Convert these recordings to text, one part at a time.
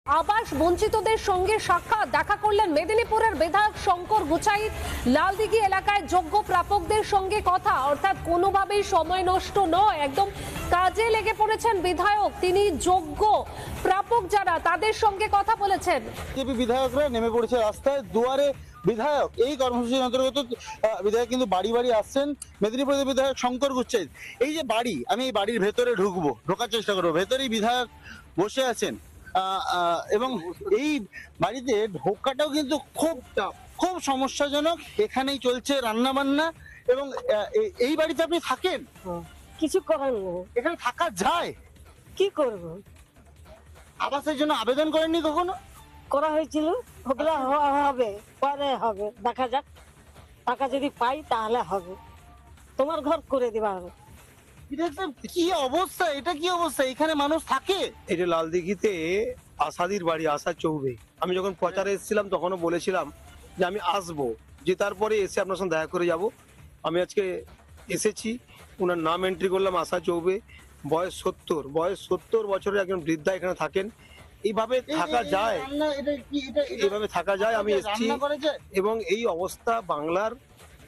আবাস বঞ্চিতদের সঙ্গে সাক্ষাৎ দেখা করলেন মেদিনীপুরের বিধায়ক শঙ্কর গুচাইত। লালদিঘি এলাকায় যোগ্য প্রাপকদের সঙ্গে কথা, অর্থাৎ কোনোভাবেই সময় নষ্ট নয়, একদম কাজে লেগে পড়েছেন বিধায়ক। তিনি যোগ্য প্রাপক যারা তাদের সঙ্গে কথা বলেছেন। বিজেপি বিধায়করা নেমে পড়েছে রাস্তায়, দুয়ারে বিধায়ক। এই কর্মসূচির অন্তর্গত বিধায়ক কিন্তু বাড়ি বাড়ি আসছেন। মেদিনীপুরের বিধায়ক শঙ্কর গুচ্ছাইত, এই যে বাড়ি, আমি এই বাড়ির ভেতরে ঢুকবো, ঢোকার চেষ্টা করবো। ভেতরেই বিধায়ক বসে আছেন এবং এই বাড়িতে ঢোকাটাও কিন্তু খুব সমস্যাজনক। এখানেই চলছে রান্না বান্না এবং এই বাড়িতে আপনি থাকেন, কিছু করার নেই। এখানে থাকা যায়? কি করব? আবাসের জন্য আবেদন করেননি কখনো? করা হয়েছিল, ওগুলো হবে, পরে হবে, দেখা যাক। টাকা যদি পাই তাহলে হবে, তোমার ঘর করে দিবা হবে। কি অবস্থা, এটা কি অবস্থা? এখানে মানুষ থাকে? এটা লালদিঘিতে আসাদির বাড়ি, আশা চৌবে। আমি যখন প্রচারে এসেছিলাম তখনও বলেছিলাম যে আমি আসবো, যে তারপরে এসে আপনার সঙ্গে দেখা করে যাব। আমি আজকে এসেছি, ওনার নাম এন্ট্রি করলাম আশা চৌবে। বয়স 70 বছরের একজন বৃদ্ধা এখানে থাকেন। এইভাবে থাকা যায়? এইভাবে থাকা যায়? আমি এসেছি এবং এই অবস্থা বাংলার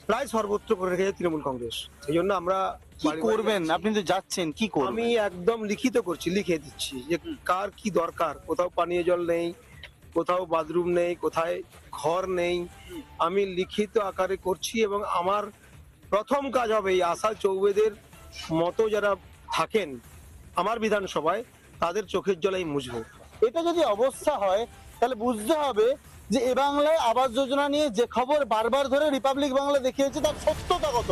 প্রায় সর্বত্র করে রেখেছে তৃণমূল কংগ্রেস। এই জন্য আমরা কি করবেন? আপনি তো যাচ্ছেন, কি করবেন? আমি একদম লিখিত করছি, লিখে দিচ্ছি যে কার কি দরকার। কোথাও পানীয় জল নেই, কোথাও বাথরুম নেই, কোথায় ঘর নেই, আমি লিখিত আকারে করছি। এবং আমার প্রথম কাজ হবে এই আশা চৌবেদের মতো যারা থাকেন আমার বিধানসভায়, তাদের চোখের জল আমি মুছবো। এটা যদি অবস্থা হয় তাহলে বুঝতে হবে যে এ বাংলায় আবাস যোজনা নিয়ে যে খবর বারবার ধরে রিপাবলিক বাংলা দেখিয়েছে তার সত্যতা কত।